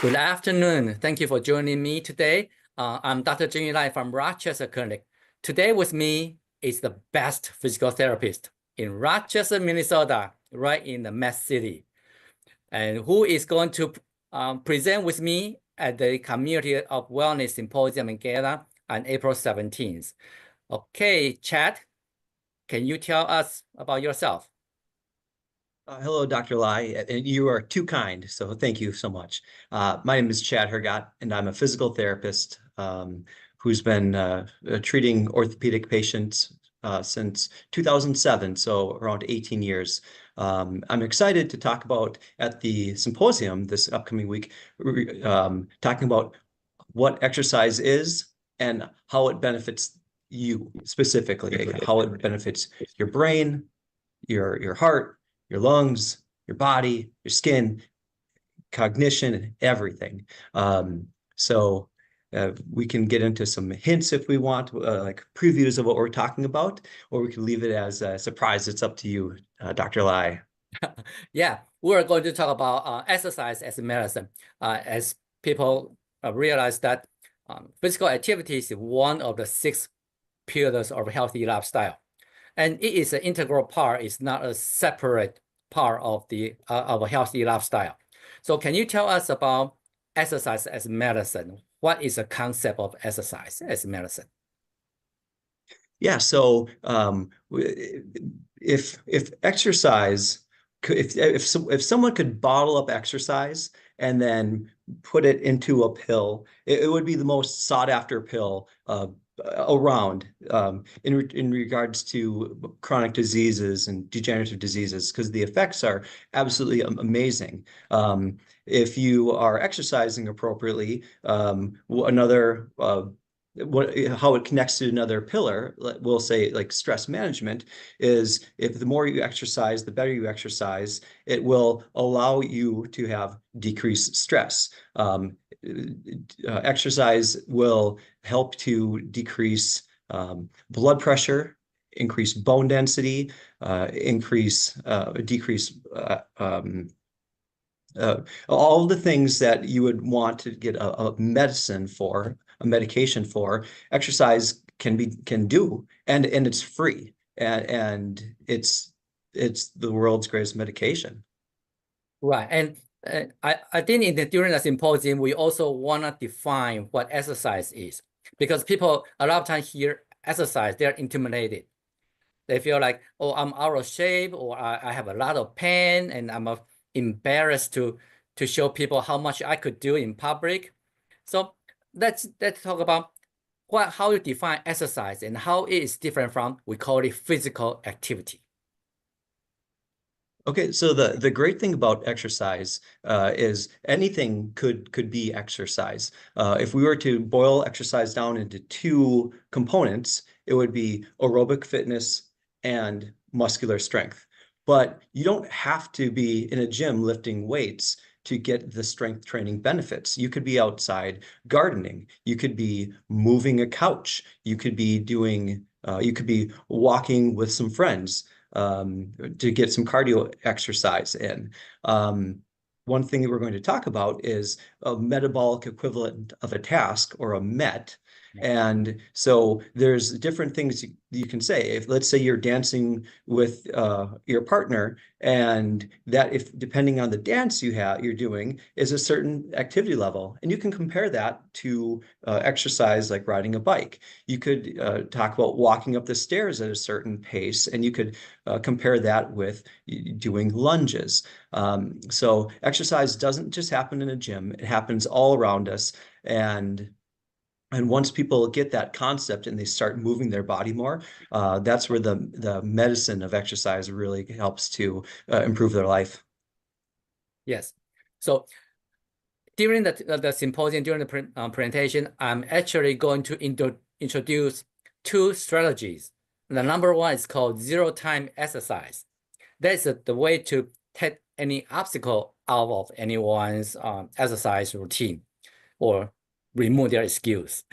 Good afternoon. Thank you for joining me today. I'm Dr. Jengyu Lai from Rochester Clinic. Today with me is the best physical therapist in Rochester, Minnesota, right in the Med City, and who is going to present with me at the Community of Wellness Symposium in Gala on April 17th. Okay, Chad, can you tell us about yourself? Hello, Dr. Lai, and you are too kind, so thank you so much. My name is Chad Hergott, and I'm a physical therapist who's been treating orthopedic patients since 2007, so around 18 years. I'm excited to talk about at the symposium this upcoming week, talking about what exercise is and how it benefits you specifically, how it benefits your brain, your heart, your lungs, your body, your skin, cognition, everything. So we can get into some hints if we want, like previews of what we're talking about, or we can leave it as a surprise. It's up to you, Dr. Lai. Yeah, we're going to talk about exercise as medicine. As people realize that physical activity is one of the 6 pillars of a healthy lifestyle. And it is an integral part, it's not a separate part of a healthy lifestyle. So can you tell us about exercise as medicine? What is the concept of exercise as medicine? Yeah, so if exercise, if someone could bottle up exercise and then put it into a pill, it would be the most sought after pill around in regards to chronic diseases and degenerative diseases, because the effects are absolutely amazing. If you are exercising appropriately, how it connects to another pillar, we'll say like stress management, is if the more you exercise, the better you exercise, it will allow you to have decreased stress. Exercise will help to decrease blood pressure, increase bone density, decrease all the things that you would want to get a medication for, exercise can do, and it's free, and it's the world's greatest medication. Right, and I think during the symposium, we also want to define what exercise is, because people a lot of times hear exercise, they're intimidated. They feel like, oh, I'm out of shape, or I have a lot of pain, and I'm embarrassed to show people how much I could do in public. So let's talk about how you define exercise and how it is different from, we call it physical activity. Okay, so the great thing about exercise is anything could be exercise. If we were to boil exercise down into 2 components, it would be aerobic fitness and muscular strength. But you don't have to be in a gym lifting weights to get the strength training benefits. You could be outside gardening. You could be moving a couch. You could be walking with some friends to get some cardio exercise in. One thing that we're going to talk about is a metabolic equivalent of a task, or a MET. And so there's different things you can say. If, let's say, you're dancing with your partner, and that, if depending on the dance you're doing, is a certain activity level, and you can compare that to exercise like riding a bike. You could talk about walking up the stairs at a certain pace, and you could compare that with doing lunges. So exercise doesn't just happen in a gym; it happens all around us. And once people get that concept and they start moving their body more, that's where the medicine of exercise really helps to improve their life. Yes. So during the symposium, during the presentation, I'm actually going to introduce 2 strategies. The number 1 is called zero-time exercise. That's the way to take any obstacle out of anyone's exercise routine, or remove their excuse.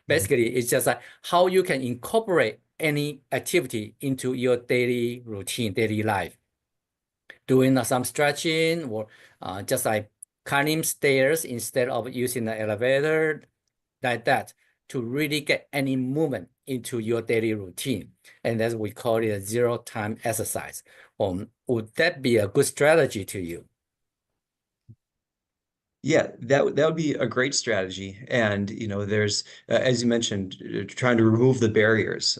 Basically, it's just like how you can incorporate any activity into your daily routine, daily life. Doing some stretching, or just like climbing stairs instead of using the elevator, like that, to really get any movement into your daily routine. And that's we call it a zero-time exercise. Would that be a good strategy to you? Yeah, that would be a great strategy. And there's as you mentioned, trying to remove the barriers.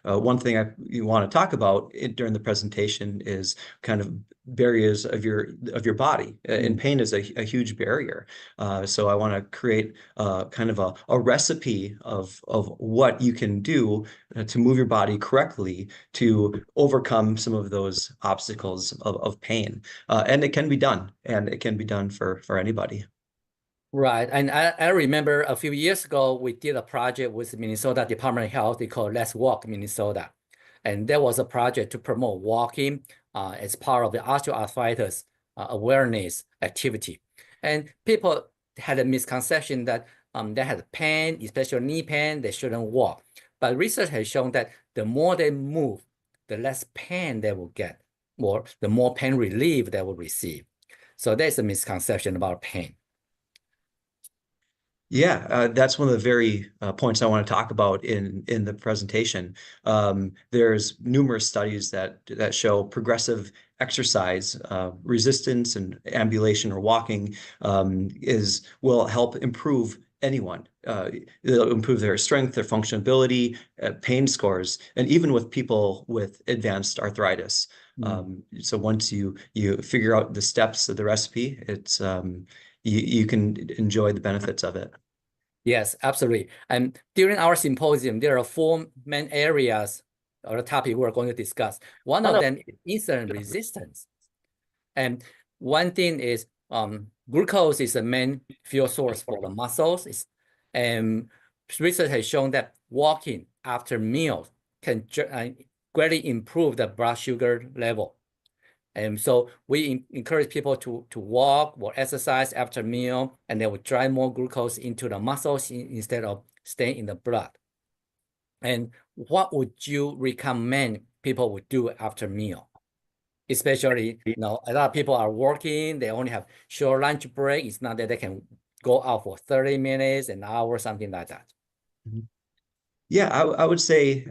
One thing you want to talk about during the presentation is kind of barriers of your body, and pain is a huge barrier. So I want to create kind of a recipe of what you can do to move your body correctly to overcome some of those obstacles of pain. And it can be done, and it can be done for anybody. Right. And I remember a few years ago, we did a project with Minnesota Department of Health. They called Let's Walk Minnesota. And there was a project to promote walking as part of the osteoarthritis awareness activity. And people had a misconception that they had pain, especially knee pain, they shouldn't walk. But research has shown that the more they move, the less pain they will get, or the more pain relief they will receive. So there's a misconception about pain. Yeah, that's one of the very points I want to talk about in the presentation. There's numerous studies that show progressive exercise, resistance and ambulation or walking will help improve anyone. It'll improve their strength, their functionality, pain scores, and even with people with advanced arthritis. So once you figure out the steps of the recipe, it's you can enjoy the benefits of it. Yes, absolutely. And during our symposium, there are four main areas or the topic we're going to discuss. One of them is insulin resistance. And one thing is glucose is the main fuel source for the muscles. And research has shown that walking after meals can greatly improve the blood sugar level. And so we encourage people to walk or exercise after meal, and they will drive more glucose into the muscles instead of staying in the blood. And what would you recommend people would do after meal? Especially, a lot of people are working, they only have short lunch break. It's not that they can go out for 30 minutes, an hour, something like that. Yeah, I would say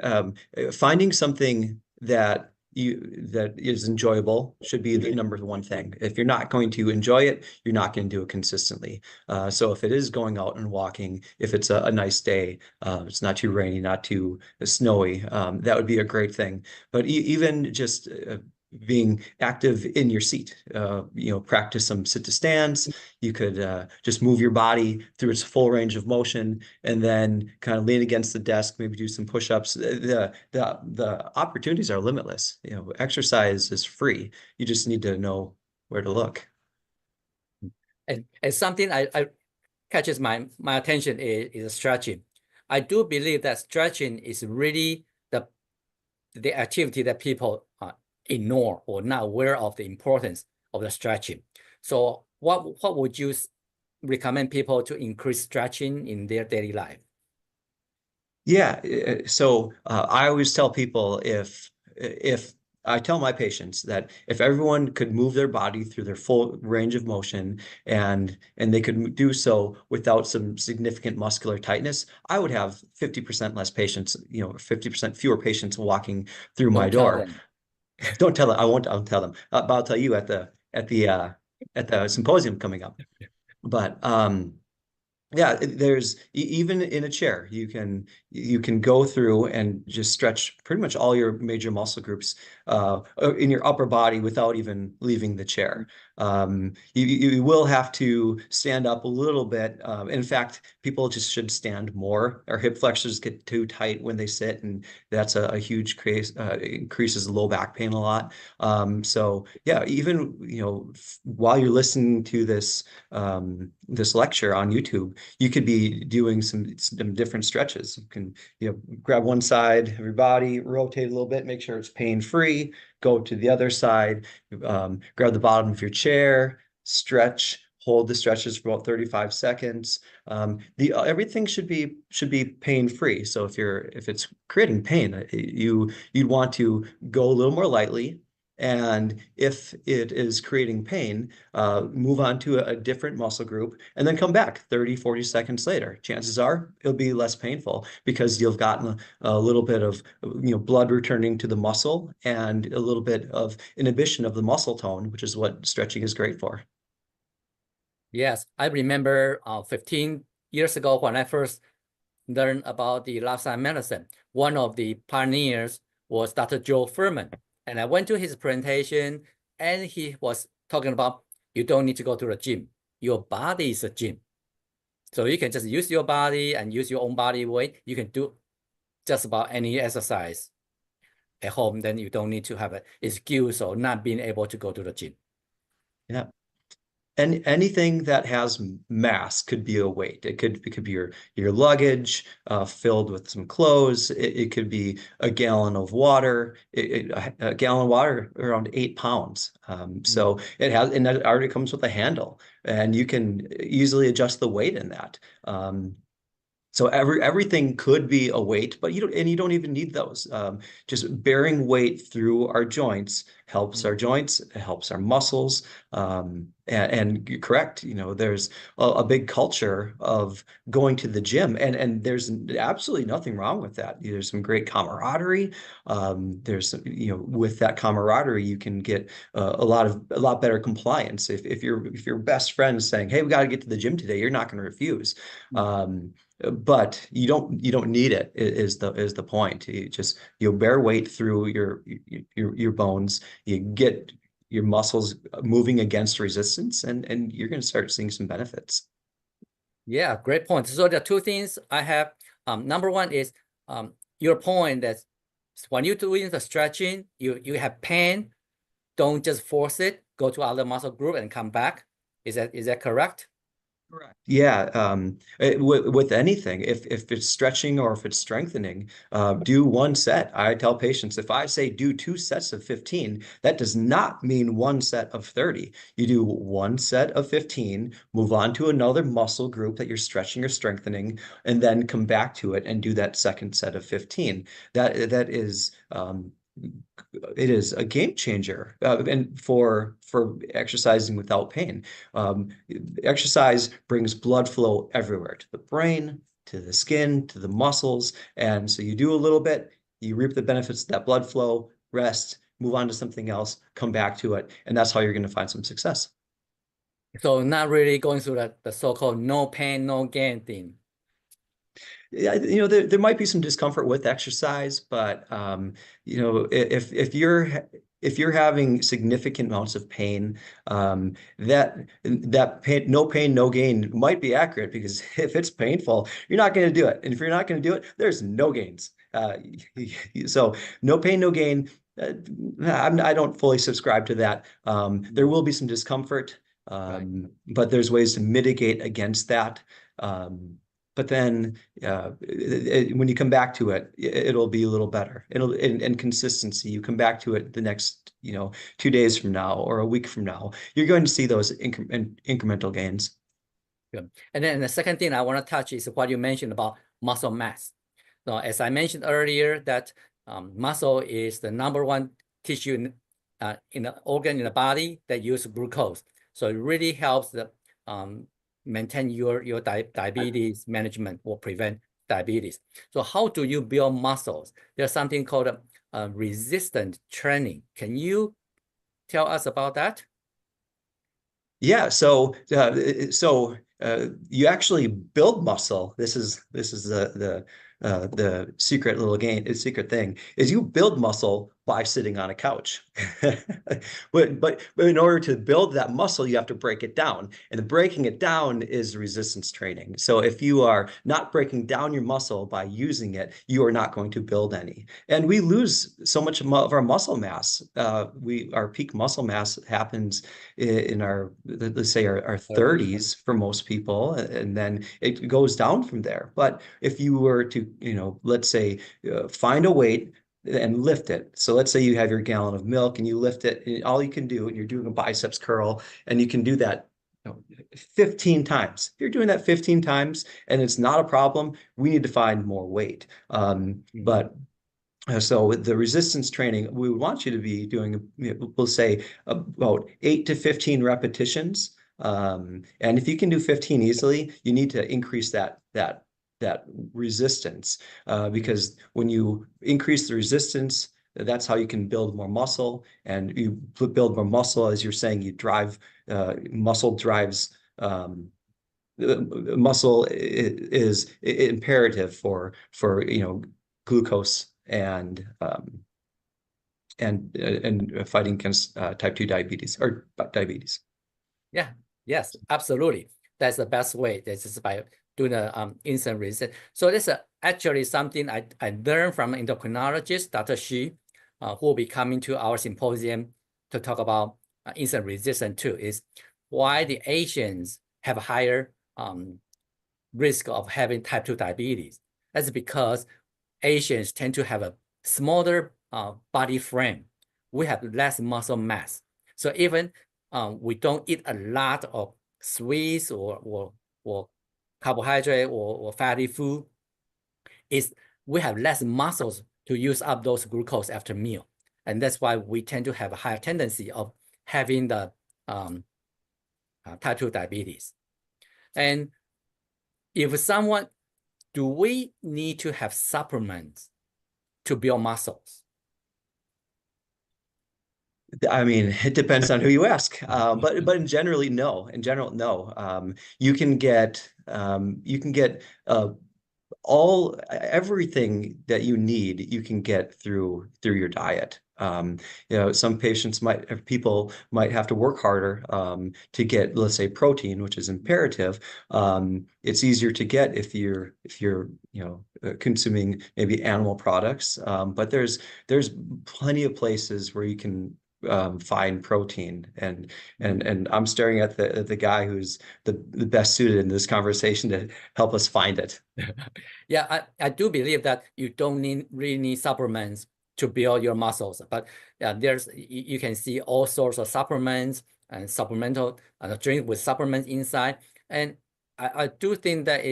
finding something that is enjoyable should be the number one thing. If you're not going to enjoy it, you're not going to do it consistently. So if it is going out and walking, if it's a nice day, it's not too rainy, not too snowy, that would be a great thing. But even just being active in your seat, practice some sit to stands. You could just move your body through its full range of motion, and then kind of lean against the desk, maybe do some push-ups. The opportunities are limitless. Exercise is free. You just need to know where to look. And something I catches my attention is stretching. I do believe that stretching is really the activity that people ignore or not aware of the importance of the stretching. So what would you recommend people to increase stretching in their daily life? Yeah, so I always tell people if I tell my patients that if everyone could move their body through their full range of motion and they could do so without some significant muscular tightness, I would have 50% less patients, 50% fewer patients walking through my door. Don't tell them. I'll tell them. But I'll tell you at the symposium coming up. But yeah, there's even in a chair, you can go through and just stretch pretty much all your major muscle groups in your upper body without even leaving the chair. You will have to stand up a little bit. In fact, people just should stand more. Our hip flexors get too tight when they sit, and that's a huge increases low back pain a lot. So yeah, even while you're listening to this lecture on YouTube, you could be doing some different stretches. You can grab one side of your body, rotate a little bit, make sure it's pain-free, go to the other side, grab the bottom of your chair, stretch, hold the stretches for about 35 seconds. Everything should be pain-free. So if it's creating pain, you'd want to go a little more lightly And if it is creating pain, move on to a different muscle group and then come back 30, 40 seconds later. Chances are it'll be less painful because you've gotten a little bit of blood returning to the muscle and a little bit of inhibition of the muscle tone, which is what stretching is great for. Yes, I remember 15 years ago when I first learned about the lifestyle medicine. One of the pioneers was Dr. Joe Furman. And I went to his presentation and he was talking about you don't need to go to the gym. Your body is a gym. So you can just use your body and use your own body weight. You can do just about any exercise at home. Then you don't need to have an excuse or not being able to go to the gym. Yeah. And anything that has mass could be a weight. It could be your luggage filled with some clothes. It could be a gallon of water. A gallon of water around 8 pounds. So it has, and that already comes with a handle, and you can easily adjust the weight in that. So everything could be a weight, but you don't even need those. Just bearing weight through our joints helps our joints, it helps our muscles. And you're correct, there's a big culture of going to the gym, and there's absolutely nothing wrong with that. There's some great camaraderie. There's with that camaraderie, you can get a lot better compliance. If your best friend is saying, "Hey, we got to get to the gym today," you're not going to refuse. But you don't need it is the point. You bear weight through your bones. You get your muscles moving against resistance, and you're going to start seeing some benefits. Yeah, great point. So the two things I have, number one is your point that when you're doing the stretching, you have pain, don't just force it, go to other muscle group and come back. Is that correct? Correct. Yeah. With anything, if it's stretching or if it's strengthening, do one set. I tell patients, if I say do 2 sets of 15, that does not mean 1 set of 30. You do 1 set of 15, move on to another muscle group that you're stretching or strengthening, and then come back to it and do that second set of 15. That is it is a game changer, and for exercising without pain. Exercise brings blood flow everywhere, to the brain, to the skin, to the muscles, and so you do a little bit, you reap the benefits of that blood flow, rest, move on to something else, come back to it, and that's how you're going to find some success. So not really going through the so-called no pain, no gain thing. Yeah, there might be some discomfort with exercise, but if you're having significant amounts of pain, that pain, no pain, no gain might be accurate, because if it's painful, you're not going to do it, and if you're not going to do it, there's no gains. So no pain, no gain. I don't fully subscribe to that. There will be some discomfort, but there's ways to mitigate against that. But then when you come back to it, it'll be a little better. And consistency. You come back to it the next 2 days from now or a week from now, you're going to see those incremental gains. Good. And then the second thing I want to touch is what you mentioned about muscle mass. So as I mentioned earlier, that muscle is the #1 tissue in the organ in the body that use glucose. So it really helps the maintain your diabetes management or prevent diabetes. So how do you build muscles? There's something called resistant training. Can you tell us about that? Yeah, so you actually build muscle. This is the secret thing is you build muscle by sitting on a couch. But in order to build that muscle, you have to break it down. And the breaking it down is resistance training. So if you are not breaking down your muscle by using it, you are not going to build any. And we lose so much of our muscle mass. Our peak muscle mass happens in our, let's say, our 30s for most people, and then it goes down from there. But if you were to, let's say, find a weight and lift it. So let's say you have your gallon of milk and you lift it, and all you can do, and you're doing a biceps curl, and you can do that 15 times. If you're doing that 15 times and it's not a problem, we need to find more weight. But So with the resistance training, we would want you to be doing, we'll say about 8 to 15 repetitions. And if you can do 15 easily, you need to increase that resistance because when you increase the resistance, that's how you can build more muscle. And you build more muscle, as you're saying, you drive muscle drives. Muscle is imperative for glucose and fighting against type 2 diabetes or diabetes. Yeah, yes, absolutely. That's the best way. This is by doing a insulin resistance. So this is actually something I learned from endocrinologist, Dr. Xu, who will be coming to our symposium to talk about insulin resistance too, is why the Asians have a higher risk of having type 2 diabetes. That's because Asians tend to have a smaller body frame. We have less muscle mass. So even we don't eat a lot of sweets or carbohydrate or fatty food, we have less muscles to use up those glucose after meal. And that's why we tend to have a higher tendency of having the type 2 diabetes. And if someone, do we need to have supplements to build muscles? I mean, it depends on who you ask, but in generally, no. In general, no. You can get everything that you need. You can get through your diet. Some people might have to work harder to get, let's say, protein, which is imperative. It's easier to get if you're consuming maybe animal products. But there's plenty of places where you can find protein, and I'm staring at the guy who's the best suited in this conversation to help us find it. Yeah, I do believe that you don't really need supplements to build your muscles, but you can see all sorts of supplements and supplemental drink with supplements inside, and I do think that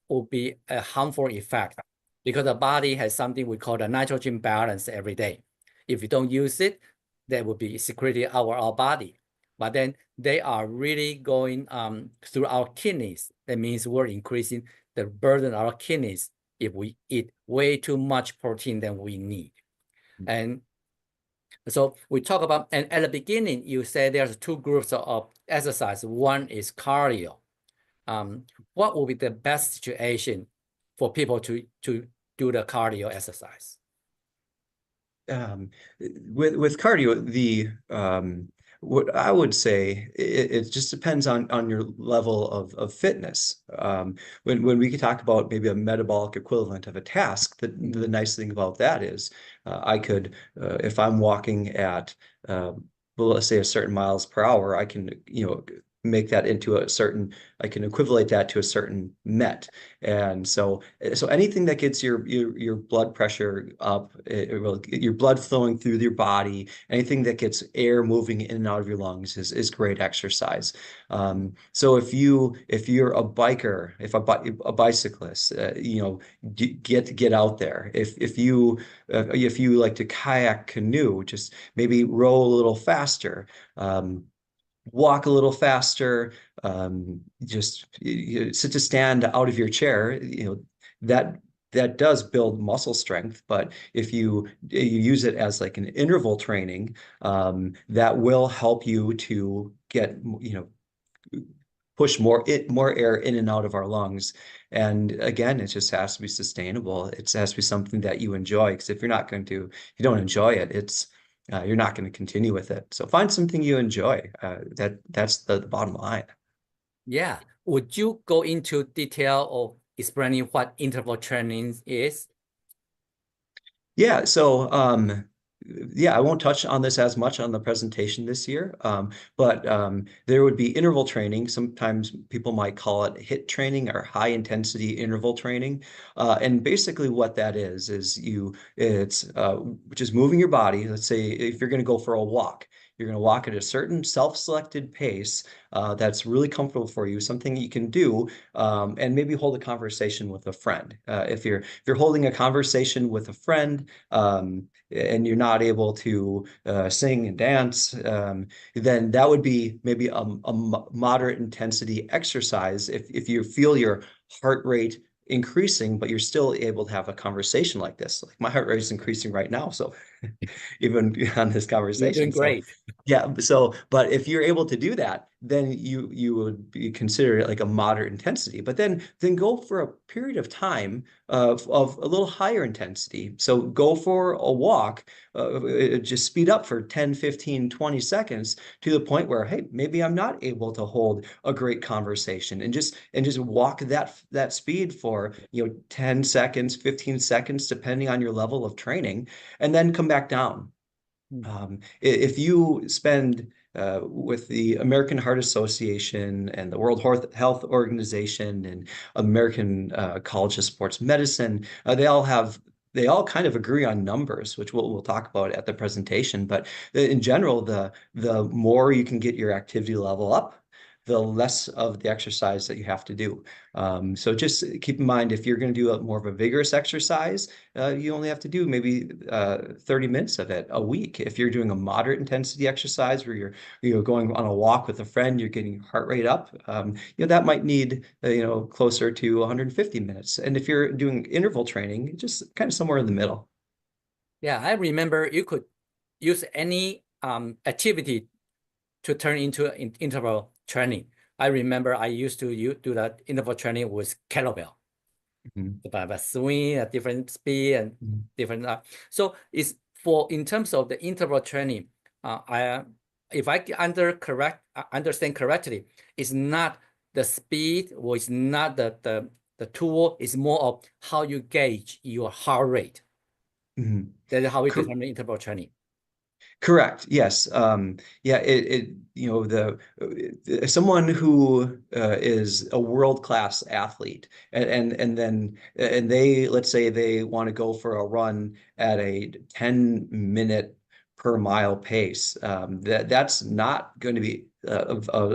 will be a harmful effect because the body has something we call the nitrogen balance every day. If you don't use it, that will be secreted out of our body. But then they are really going through our kidneys. That means we're increasing the burden on our kidneys if we eat way too much protein than we need. And so we talk about, and at the beginning, you say there's two groups of exercise. One is cardio. What will be the best situation for people to do the cardio exercise? With cardio, what I would say, it just depends on your level of fitness. When we could talk about maybe a metabolic equivalent of a task, the nice thing about that is I could, if I'm walking at, well, let's say a certain miles per hour, I can, make that into I can equivalent that to a certain met. And so anything that gets your blood pressure up, your blood flowing through your body, anything that gets air moving in and out of your lungs is great exercise. So if you're a biker, if a bicyclist, get out there. If you like to kayak, canoe, just maybe row a little faster. Walk a little faster, just sit to stand out of your chair, that does build muscle strength. But if you use it as like an interval training, that will help you to get, push more air in and out of our lungs. And again, it just has to be sustainable. It has to be something that you enjoy, because if you don't enjoy it, you're not going to continue with it. So find something you enjoy. That's the bottom line. Yeah. Would you go into detail of explaining what interval training is? Yeah. So I won't touch on this as much on the presentation this year, but there would be interval training. Sometimes people might call it HIIT training or high intensity interval training. And basically what that is it's just moving your body. Let's say if you're going to go for a walk, You're going to walk at a certain self-selected pace that's really comfortable for you, something you can do, and maybe hold a conversation with a friend. If you're holding a conversation with a friend and you're not able to sing and dance, then that would be maybe a moderate intensity exercise if you feel your heart rate increasing, but you're still able to have a conversation like this. Like my heart rate is increasing right now, so even on this You're doing conversation. So great. yeah, so but if you're able to do that, then you would be considered like a moderate intensity. But then go for a period of time of a little higher intensity. So go for a walk, just speed up for 10, 15, 20 seconds to the point where, hey, maybe I'm not able to hold a great conversation, and just walk that speed for 10 seconds, 15 seconds, depending on your level of training, and then come back down. If you spend with the American Heart Association and the World Health Organization and American College of Sports Medicine, they all kind of agree on numbers, which we'll talk about at the presentation. But in general, the more you can get your activity level up, the less of the exercise that you have to do. So just keep in mind, if you're going to do more of a vigorous exercise, you only have to do maybe 30 minutes of it a week. If you're doing a moderate intensity exercise where you're going on a walk with a friend, you're getting your heart rate up, that might need closer to 150 minutes. And if you're doing interval training, just kind of somewhere in the middle. Yeah, I remember you could use any activity to turn into interval training. I remember I used to do that interval training with kettlebell. By swing at different speed and different. So it's in terms of the interval training. If I understand correctly, it's not the speed or it's not the tool. It's more of how you gauge your heart rate. That's how we determine interval training. Correct. Yes. Yeah. Someone who is a world-class athlete, and they, let's say they want to go for a run at a 10-minute per mile pace. That's not going to be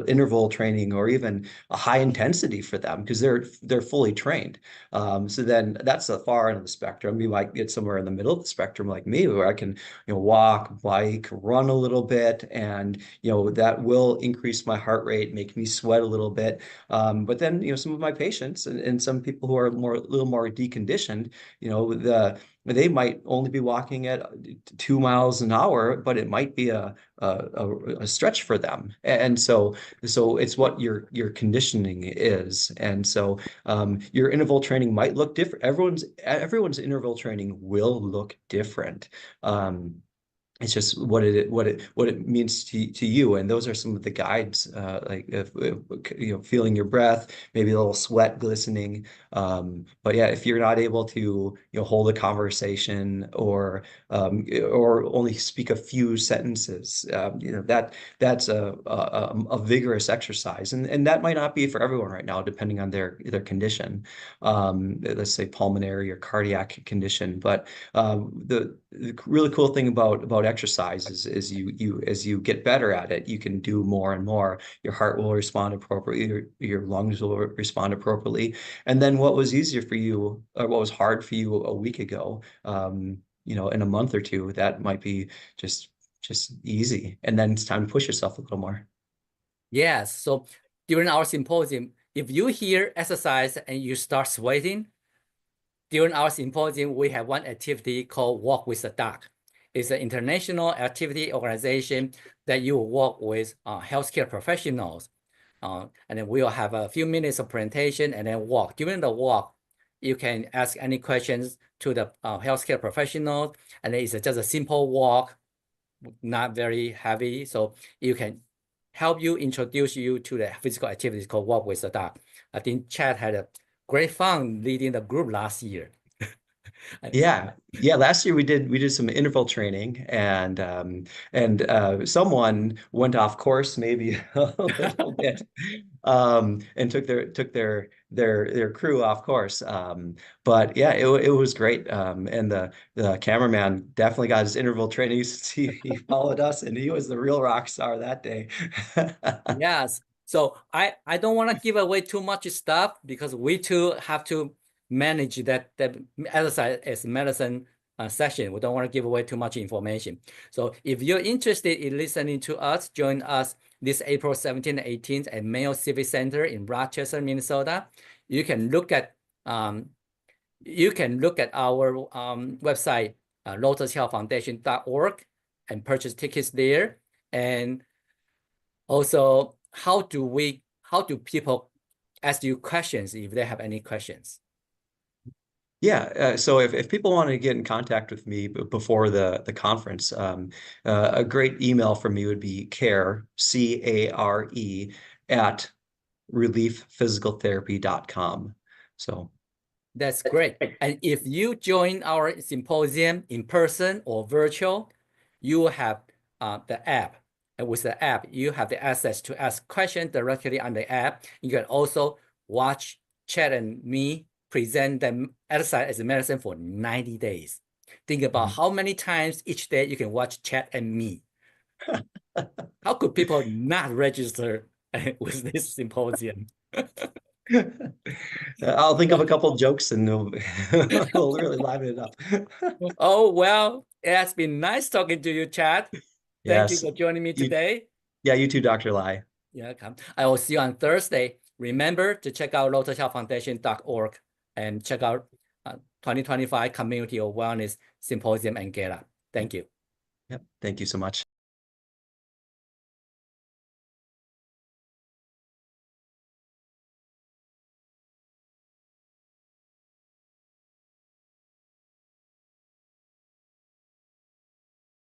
interval training or even a high intensity for them, because they're fully trained. So then that's the far end of the spectrum. You might get somewhere in the middle of the spectrum like me, where I can walk, bike, run a little bit, and that will increase my heart rate, make me sweat a little bit. But then some of my patients and some people who are a little more deconditioned, they might only be walking at 2 miles an hour, but it might be a stretch for them. And so it's what your conditioning is. And so your interval training might look different. Everyone's interval training will look different. It's just what it means to you, and those are some of the guides, like if feeling your breath, maybe a little sweat glistening. But yeah, if you're not able to hold a conversation or only speak a few sentences, that's a vigorous exercise, and that might not be for everyone right now, depending on their condition. Let's say pulmonary or cardiac condition, but the really cool thing about exercise is as you get better at it, you can do more and more. Your heart will respond appropriately, your lungs will respond appropriately. And then what was easier for you, or what was hard for you a week ago, in a month or two, that might be just easy. And then it's time to push yourself a little more. Yes. So during our symposium, if you hear exercise and you start sweating, during our symposium, we have one activity called Walk with the Dog. It's an international activity organization that you will work with healthcare professionals. And then we'll have a few minutes of presentation and then walk. During the walk, you can ask any questions to the healthcare professionals. And it's just a simple walk, not very heavy. So you can help you introduce you to the physical activities called Walk with the Dog. I think Chad had a great fun leading the group last year. Yeah, yeah. Last year we did some interval training, and someone went off course maybe a little bit, and took their crew off course. But yeah, it was great. And the cameraman definitely got his interval training. He followed us, and he was the real rock star that day. Yes. So I don't want to give away too much stuff because we too have to manage that exercise as medicine session. We don't want to give away too much information. So if you're interested in listening to us, join us this April 17th and 18th at Mayo Civic Center in Rochester, Minnesota. You can look at our website, lotushealthfoundation.org, and purchase tickets there. And also, how do people ask you questions if they have any questions? Yeah, so if people want to get in contact with me before the conference, a great email from me would be care, C-A-R-E, at reliefphysicaltherapy.com. So That's great. And if you join our symposium in person or virtual, you will have the app. And with the app, you have the access to ask questions directly on the app. You can also watch Chad and me present the exercise as a medicine for 90 days. Think about how many times each day you can watch Chad and me. How could people not register with this symposium? I'll think of a couple jokes and we'll really liven it up. Oh, well, it has been nice talking to you, Chad. Thank you Yes. for joining me today. Yeah, you too, Dr. Lai. Yeah, come. I will see you on Thursday. Remember to check out lotushealthfoundation.org and check out 2025 Community of Wellness Symposium and Gala. Thank you. Yep. Thank you so much.